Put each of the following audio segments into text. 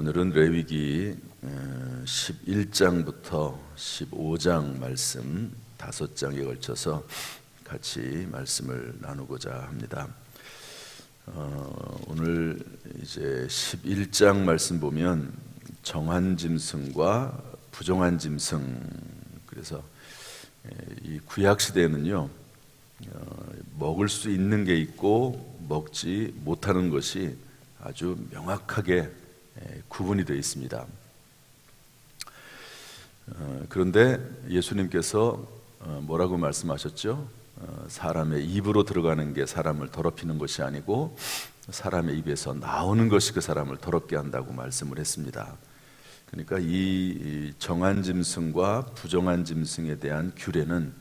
오늘은 레위기 11장부터 15장 말씀 5장에 걸쳐서 같이 말씀을 나누고자 합니다. 오늘 이제 11장 말씀 보면 정한 짐승과 부정한 짐승, 그래서 이 구약 시대에는요 먹을 수 있는 게 있고 먹지 못하는 것이 아주 명확하게 구분이 되어 있습니다. 그런데 예수님께서 뭐라고 말씀하셨죠? 사람의 입으로 들어가는 게 사람을 더럽히는 것이 아니고 사람의 입에서 나오는 것이 그 사람을 더럽게 한다고 말씀을 했습니다. 그러니까 이 정한 짐승과 부정한 짐승에 대한 규례는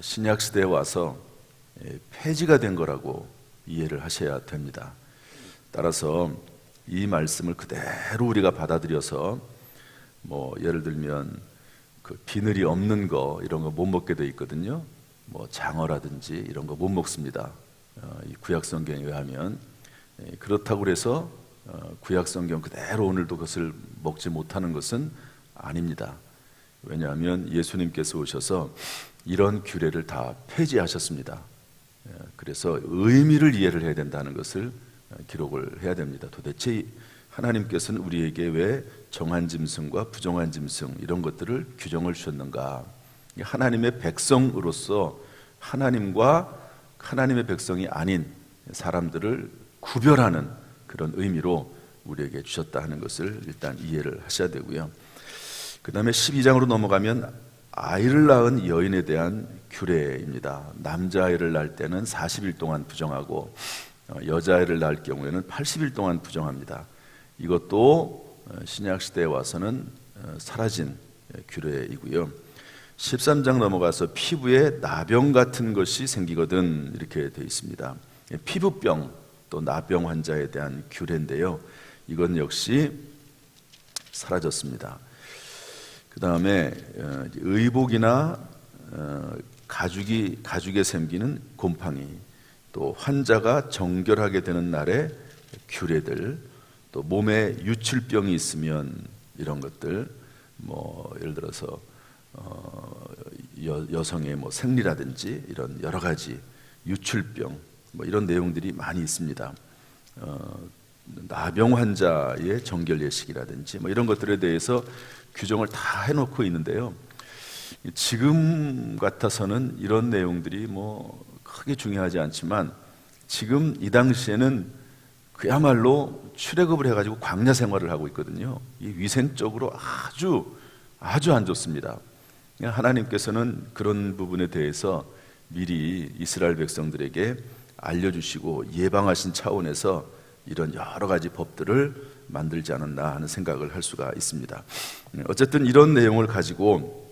신약 시대에 와서 폐지가 된 거라고 이해를 하셔야 됩니다. 따라서 이 말씀을 그대로 우리가 받아들여서 예를 들면 그 비늘이 없는 거 이런 거 못 먹게 돼 있거든요. 장어라든지 이런 거 못 먹습니다. 이 구약 성경에 의하면. 그렇다고 해서 구약 성경 그대로 오늘도 그것을 먹지 못하는 것은 아닙니다. 왜냐하면 예수님께서 오셔서 이런 규례를 다 폐지하셨습니다. 그래서 의미를 이해를 해야 된다는 것을 기록을 해야 됩니다. 도대체 하나님께서는 우리에게 왜 정한 짐승과 부정한 짐승 이런 것들을 규정을 주셨는가? 하나님의 백성으로서 하나님과 하나님의 백성이 아닌 사람들을 구별하는 그런 의미로 우리에게 주셨다 하는 것을 일단 이해를 하셔야 되고요. 그 다음에 12장으로 넘어가면 아이를 낳은 여인에 대한 규례입니다. 남자아이를 낳을 때는 40일 동안 부정하고 여자아이를 낳을 경우에는 80일 동안 부정합니다. 이것도 신약시대에 와서는 사라진 규례이고요. 13장 넘어가서 피부에 나병 같은 것이 생기거든 이렇게 되어 있습니다. 피부병 또 나병 환자에 대한 규례인데요, 이건 역시 사라졌습니다. 그 다음에 의복이나 가죽에 생기는 곰팡이, 또 환자가 정결하게 되는 날의 규례들, 또 몸에 유출병이 있으면 이런 것들, 예를 들어서 여성의 생리라든지 이런 여러 가지 유출병, 이런 내용들이 많이 있습니다. 나병 환자의 정결 예식이라든지 이런 것들에 대해서 규정을 다 해놓고 있는데요, 지금 같아서는 이런 내용들이 크게 중요하지 않지만 지금 이 당시에는 그야말로 출애굽을 해가지고 광야 생활을 하고 있거든요. 이 위생적으로 아주 안 좋습니다. 하나님께서는 그런 부분에 대해서 미리 이스라엘 백성들에게 알려주시고 예방하신 차원에서 이런 여러 가지 법들을 만들지 않았나 하는 생각을 할 수가 있습니다. 어쨌든 이런 내용을 가지고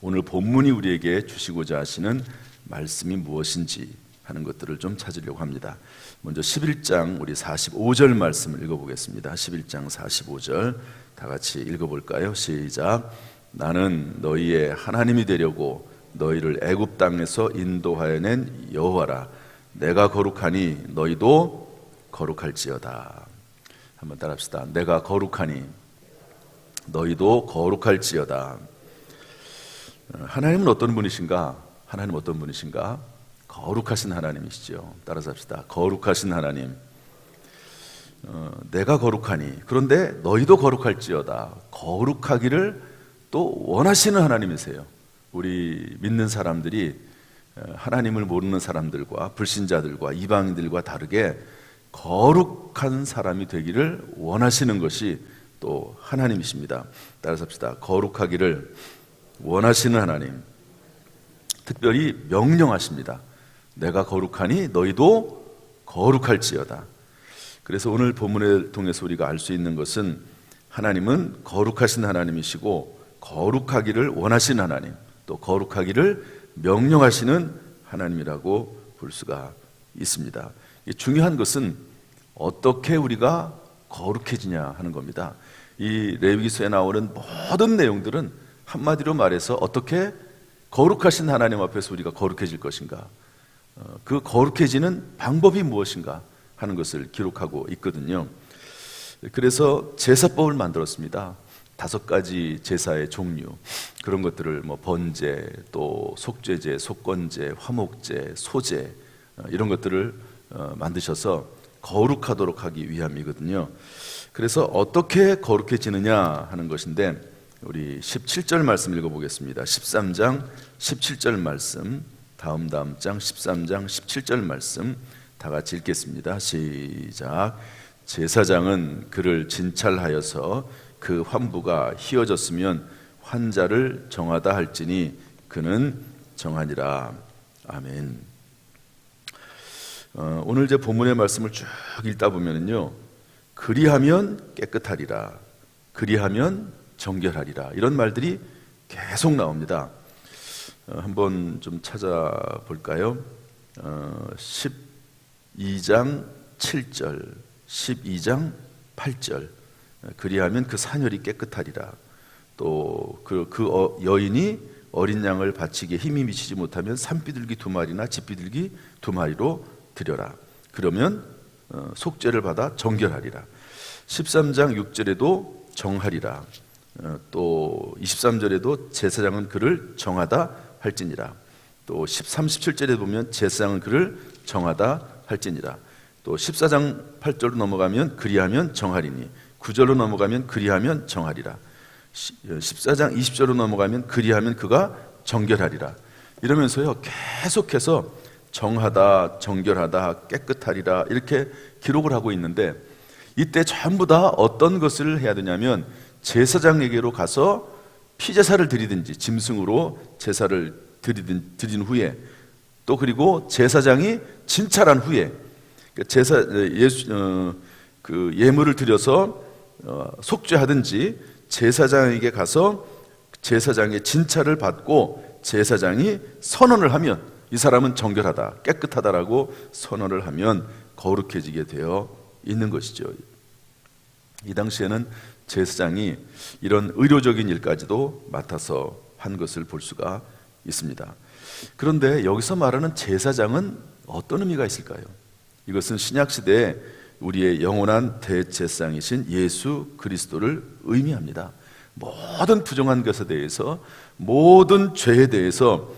오늘 본문이 우리에게 주시고자 하시는 말씀이 무엇인지 하는 것들을 좀 찾으려고 합니다. 먼저 11장 우리 45절 말씀을 읽어보겠습니다. 11장 45절 다 같이 읽어볼까요? 시작. 나는 너희의 하나님이 되려고 너희를 애굽 땅에서 인도하여 낸 여호와라. 내가 거룩하니 너희도 거룩할지어다. 한번 따라합시다. 내가 거룩하니 너희도 거룩할지어다. 하나님은 어떤 분이신가? 하나님 어떤 분이신가? 거룩하신 하나님이시죠. 따라서 합시다. 거룩하신 하나님. 내가 거룩하니, 그런데 너희도 거룩할지어다. 거룩하기를 또 원하시는 하나님이세요. 우리 믿는 사람들이 하나님을 모르는 사람들과 불신자들과 이방인들과 다르게 거룩한 사람이 되기를 원하시는 것이 또 하나님이십니다. 따라서 합시다. 거룩하기를 원하시는 하나님, 특별히 명령하십니다. 내가 거룩하니 너희도 거룩할지어다. 그래서 오늘 본문을 통해서 우리가 알 수 있는 것은 하나님은 거룩하신 하나님이시고 거룩하기를 원하시는 하나님, 또 거룩하기를 명령하시는 하나님이라고 볼 수가 있습니다. 중요한 것은 어떻게 우리가 거룩해지냐 하는 겁니다. 이 레위기서에 나오는 모든 내용들은 한마디로 말해서 어떻게 거룩하신 하나님 앞에서 우리가 거룩해질 것인가, 그 거룩해지는 방법이 무엇인가 하는 것을 기록하고 있거든요. 그래서 제사법을 만들었습니다. 5가지 제사의 종류, 그런 것들을 뭐 번제, 또 속죄제, 속건제, 화목제, 소제, 이런 것들을 만드셔서 거룩하도록 하기 위함이거든요. 그래서 어떻게 거룩해지느냐 하는 것인데, 우리 17절 말씀 읽어보겠습니다. 13장 17절 말씀, 다음 장 13장 17절 말씀 다 같이 읽겠습니다. 시작. 제사장은 그를 진찰하여서 그 환부가 희어졌으면 환자를 정하다 할지니 그는 정하니라. 아멘. 오늘 제 본문의 말씀을 쭉 읽다 보면요, 그리하면 깨끗하리라, 그리하면 정결하리라, 이런 말들이 계속 나옵니다. 한번 좀 찾아볼까요? 12장 7절, 12장 8절, 그리하면 그 사녀리 깨끗하리라. 또 그 여인이 어린 양을 바치기에 힘이 미치지 못하면 산비둘기 2마리나 집비둘기 2마리로 드려라. 그러면 속죄를 받아 정결하리라. 13장 6절에도 정하리라. 또 23절에도 제사장은 그를 정하다 할지니라. 또 37절에 보면 제사장은 그를 정하다 할지니라. 또 14장 8절로 넘어가면 그리하면 정하리니, 9절로 넘어가면 그리하면 정하리라. 14장 20절로 넘어가면 그리하면 그가 정결하리라. 이러면서요, 계속해서 정하다, 정결하다, 깨끗하리라 이렇게 기록을 하고 있는데, 이때 전부 다 어떤 것을 해야 되냐면, 제사장에게로 가서 피제사를 드리든지 짐승으로 제사를 드린 후에, 또 그리고 제사장이 진찰한 후에 그 예물을 드려서 속죄하든지, 제사장에게 가서 제사장의 진찰을 받고 제사장이 선언을 하면 이 사람은 정결하다, 깨끗하다라고 선언을 하면 거룩해지게 되어 있는 것이죠. 이 당시에는 제사장이 이런 의료적인 일까지도 맡아서 한 것을 볼 수가 있습니다. 그런데 여기서 말하는 제사장은 어떤 의미가 있을까요? 이것은 신약시대에 우리의 영원한 대제사장이신 예수 그리스도를 의미합니다. 모든 부정한 것에 대해서, 모든 죄에 대해서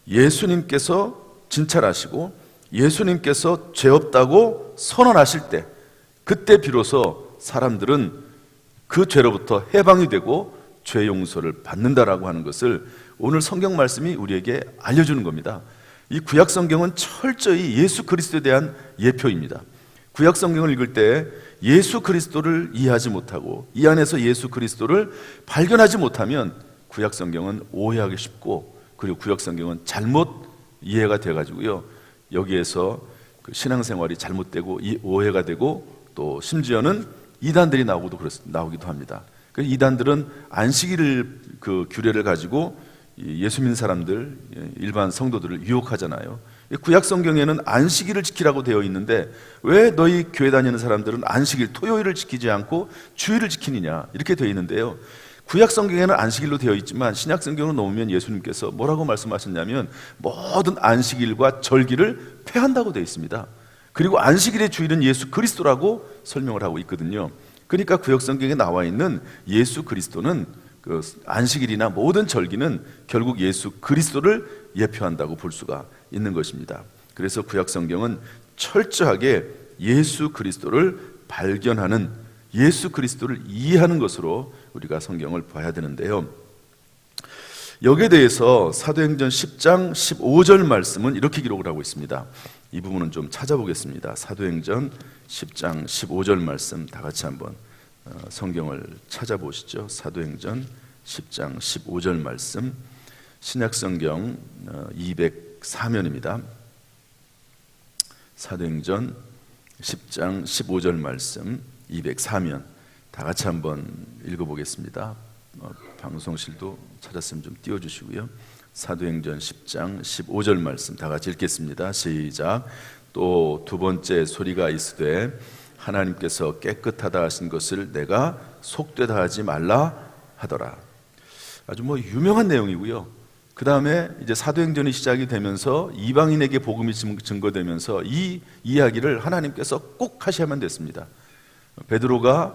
예수님께서 진찰하시고 예수님께서 죄 없다고 선언하실 때, 그때 비로소 사람들은 그 죄로부터 해방이 되고 죄 용서를 받는다라고 하는 것을 오늘 성경 말씀이 우리에게 알려주는 겁니다. 이 구약 성경은 철저히 예수 그리스도에 대한 예표입니다. 구약 성경을 읽을 때 예수 그리스도를 이해하지 못하고 이 안에서 예수 그리스도를 발견하지 못하면 구약 성경은 오해하기 쉽고, 그리고 구약 성경은 잘못 이해가 돼가지고요, 여기에서 그 신앙생활이 잘못되고 오해가 되고, 또 심지어는 이단들이 나오기도 합니다. 그래서 이단들은 안식일을 그 규례를 가지고 예수 믿는 사람들, 일반 성도들을 유혹하잖아요. 구약 성경에는 안식일을 지키라고 되어 있는데 왜 너희 교회 다니는 사람들은 안식일, 토요일을 지키지 않고 주일을 지키느냐, 이렇게 되어 있는데요, 구약 성경에는 안식일로 되어 있지만 신약 성경으로 놓으면 예수님께서 뭐라고 말씀하셨냐면 모든 안식일과 절기를 폐한다고 되어 있습니다. 그리고 안식일의 주일은 예수 그리스도라고 설명을 하고 있거든요. 그러니까 구약 성경에 나와 있는 예수 그리스도는, 그 안식일이나 모든 절기는 결국 예수 그리스도를 예표한다고 볼 수가 있는 것입니다. 그래서 구약 성경은 철저하게 예수 그리스도를 발견하는, 예수 그리스도를 이해하는 것으로 우리가 성경을 봐야 되는데요, 여기에 대해서 사도행전 10장 15절 말씀은 이렇게 기록을 하고 있습니다. 이 부분은 좀 찾아보겠습니다. 사도행전 10장 15절 말씀 다 같이 한번 성경을 찾아보시죠. 사도행전 10장 15절 말씀, 신약성경 204면입니다. 사도행전 10장 15절 말씀 204면 다 같이 한번 읽어보겠습니다. 방송실도 찾았으면 좀 띄워주시고요. 사도행전 10장 15절 말씀 다 같이 읽겠습니다. 시작. 또 두 번째 소리가 있으되 하나님께서 깨끗하다 하신 것을 내가 속되다 하지 말라 하더라. 아주 유명한 내용이고요. 그 다음에 이제 사도행전이 시작이 되면서 이방인에게 복음이 증거되면서 이 이야기를 하나님께서 꼭 하셔야만 됐습니다. 베드로가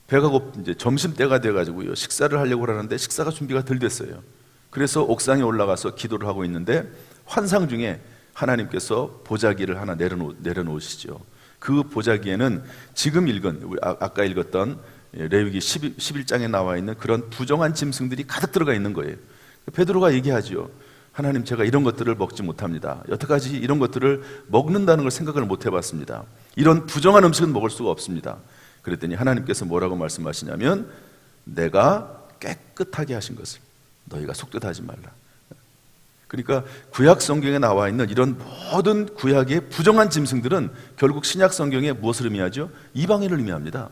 배가 이제 점심 때가 돼가지고요 식사를 하려고 하는데 식사가 준비가 덜 됐어요. 그래서 옥상에 올라가서 기도를 하고 있는데 환상 중에 하나님께서 보자기를 하나 내려놓으시죠. 그 보자기에는 지금 읽은 아까 읽었던 레위기 11장에 나와 있는 그런 부정한 짐승들이 가득 들어가 있는 거예요. 베드로가 얘기하죠. 하나님, 제가 이런 것들을 먹지 못합니다. 여태까지 이런 것들을 먹는다는 걸 생각을 못 해봤습니다. 이런 부정한 음식은 먹을 수가 없습니다. 그랬더니 하나님께서 뭐라고 말씀하시냐면 내가 깨끗하게 하신 것을 너희가 속되다 하지 말라. 그러니까 구약 성경에 나와 있는 이런 모든 구약의 부정한 짐승들은 결국 신약 성경에 무엇을 의미하죠? 이방인을 의미합니다.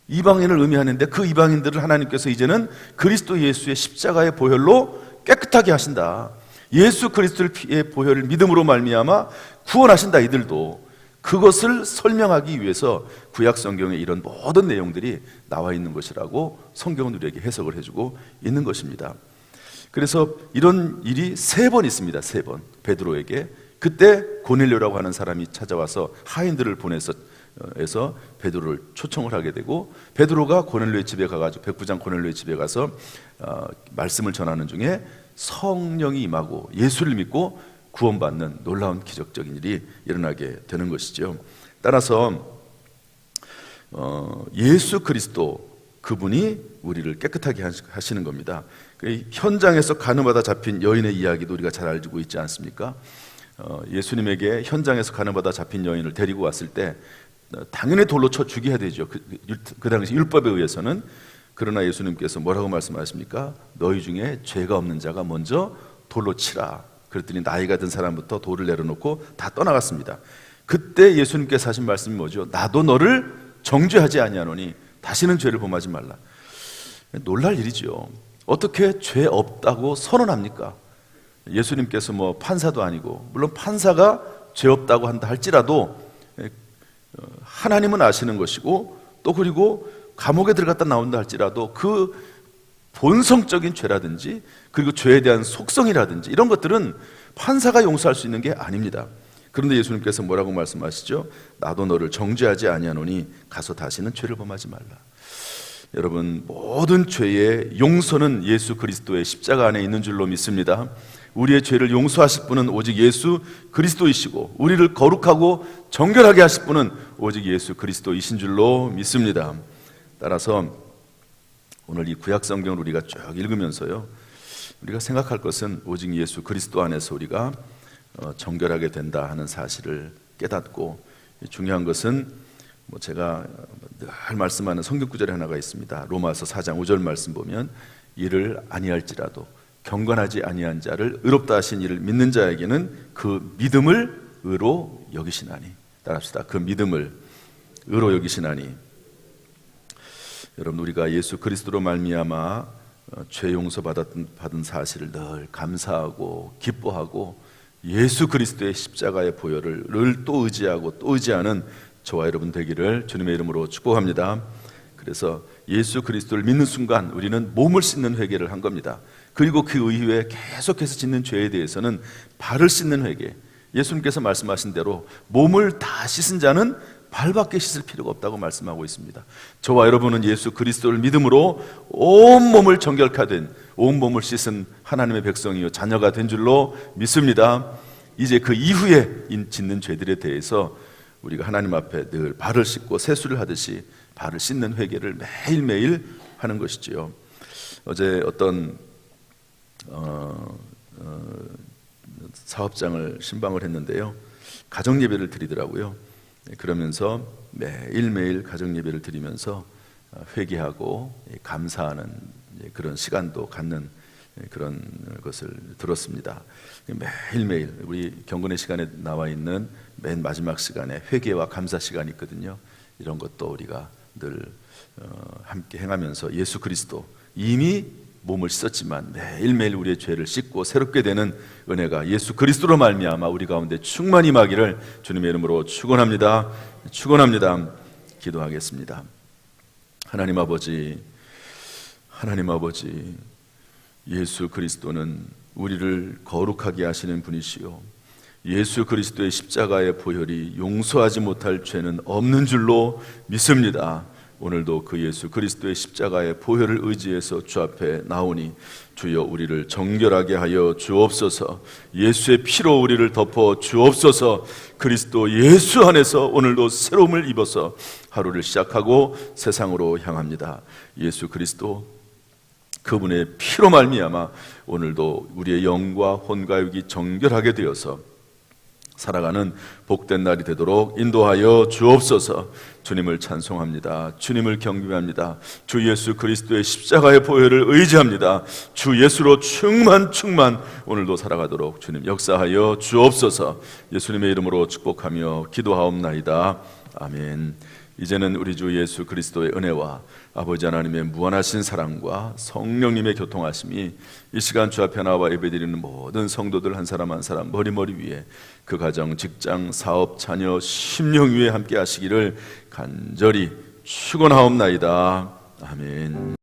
이방인을 의미하는데 그 이방인들을 하나님께서 이제는 그리스도 예수의 십자가의 보혈로 깨끗하게 하신다. 예수 그리스도의 보혈을 믿음으로 말미암아 구원하신다. 이들도 그것을 설명하기 위해서 구약 성경에 이런 모든 내용들이 나와 있는 것이라고 성경은 우리에게 해석을 해주고 있는 것입니다. 그래서 이런 일이 3번 있습니다. 3번 베드로에게. 그때 고넬료라고 하는 사람이 찾아와서 하인들을 보내서 베드로를 초청을 하게 되고, 베드로가 고넬료의 집에 가가지고 백부장 고넬료의 집에 가서 말씀을 전하는 중에 성령이 임하고 예수를 믿고 구원받는 놀라운 기적적인 일이 일어나게 되는 것이죠. 따라서 예수 그리스도 그분이 우리를 깨끗하게 하시는 겁니다. 현장에서 간음하다 잡힌 여인의 이야기도 우리가 잘 알고 있지 않습니까? 예수님에게 현장에서 간음하다 잡힌 여인을 데리고 왔을 때 당연히 돌로 쳐 죽여야 되죠. 그 당시 율법에 의해서는. 그러나 예수님께서 뭐라고 말씀하십니까? 너희 중에 죄가 없는 자가 먼저 돌로 치라. 그랬더니 나이가 든 사람부터 돌을 내려놓고 다 떠나갔습니다. 그때 예수님께서 하신 말씀이 뭐죠? 나도 너를 정죄하지 아니하노니 다시는 죄를 범하지 말라. 놀랄 일이죠. 어떻게 죄 없다고 선언합니까? 예수님께서 뭐 판사도 아니고, 물론 판사가 죄 없다고 한다 할지라도 하나님은 아시는 것이고, 또 그리고 감옥에 들어갔다 나온다 할지라도 그 본성적인 죄라든지 그리고 죄에 대한 속성이라든지 이런 것들은 판사가 용서할 수 있는 게 아닙니다. 그런데 예수님께서 뭐라고 말씀하시죠? 나도 너를 정죄하지 아니하노니 가서 다시는 죄를 범하지 말라. 여러분, 모든 죄의 용서는 예수 그리스도의 십자가 안에 있는 줄로 믿습니다. 우리의 죄를 용서하실 분은 오직 예수 그리스도이시고, 우리를 거룩하고 정결하게 하실 분은 오직 예수 그리스도이신 줄로 믿습니다. 따라서 오늘 이 구약 성경을 우리가 쭉 읽으면서요, 우리가 생각할 것은 오직 예수 그리스도 안에서 우리가 정결하게 된다 하는 사실을 깨닫고, 중요한 것은 제가 늘 말씀하는 성경 구절이 하나가 있습니다. 로마서 4장 5절 말씀 보면 이를 아니할지라도 경건하지 아니한 자를 의롭다 하신 이를 믿는 자에게는 그 믿음을 의로 여기시나니. 따라합시다. 그 믿음을 의로 여기시나니. 여러분, 우리가 예수 그리스도로 말미암아 죄 용서 받은 사실을 늘 감사하고 기뻐하고 예수 그리스도의 십자가의 보혈을 또 의지하고 또 의지하는 저와 여러분 되기를 주님의 이름으로 축복합니다. 그래서 예수 그리스도를 믿는 순간 우리는 몸을 씻는 회개를 한 겁니다. 그리고 그 이후에 계속해서 짓는 죄에 대해서는 발을 씻는 회개. 예수님께서 말씀하신 대로 몸을 다 씻은 자는 발밖에 씻을 필요가 없다고 말씀하고 있습니다. 저와 여러분은 예수 그리스도를 믿음으로 온몸을 정결케 된, 온몸을 씻은 하나님의 백성이요 자녀가 된 줄로 믿습니다. 이제 그 이후에 짓는 죄들에 대해서 우리가 하나님 앞에 늘 발을 씻고 세수를 하듯이 발을 씻는 회개를 매일매일 하는 것이지요. 어제 어떤 사업장을 신방을 했는데요, 가정 예배를 드리더라고요. 그러면서 매일매일 가정 예배를 드리면서 회개하고 감사하는 그런 시간도 갖는 그런 것을 들었습니다. 매일매일 우리 경건의 시간에 나와 있는 맨 마지막 시간에 회개와 감사 시간이 있거든요. 이런 것도 우리가 늘 함께 행하면서 예수 그리스도 이미 몸을 씻었지만 매일매일 우리의 죄를 씻고 새롭게 되는 은혜가 예수 그리스도로 말미암아 우리 가운데 충만히 임하기를 주님의 이름으로 축원합니다. 축원합니다. 기도하겠습니다. 하나님 아버지, 예수 그리스도는 우리를 거룩하게 하시는 분이시요 예수 그리스도의 십자가의 보혈이 용서하지 못할 죄는 없는 줄로 믿습니다. 오늘도 그 예수 그리스도의 십자가의 보혈을 의지해서 주 앞에 나오니 주여 우리를 정결하게 하여 주옵소서. 예수의 피로 우리를 덮어 주옵소서. 그리스도 예수 안에서 오늘도 새로움을 입어서 하루를 시작하고 세상으로 향합니다. 예수 그리스도 그분의 피로 말미암아 오늘도 우리의 영과 혼과 육이 정결하게 되어서 살아가는 복된 날이 되도록 인도하여 주옵소서. 주님을 찬송합니다. 주님을 경배합니다. 주 예수 그리스도의 십자가의 보혈을 의지합니다. 주 예수로 충만 오늘도 살아가도록 주님 역사하여 주옵소서. 예수님의 이름으로 축복하며 기도하옵나이다. 아멘. 이제는 우리 주 예수 그리스도의 은혜와 아버지 하나님의 무한하신 사랑과 성령님의 교통하심이 이 시간 주 앞에 나와 예배드리는 모든 성도들 한 사람 한 사람 머리 위에 그 가정, 직장, 사업, 자녀, 심령 위에 함께 하시기를 간절히 축원하옵나이다. 아멘.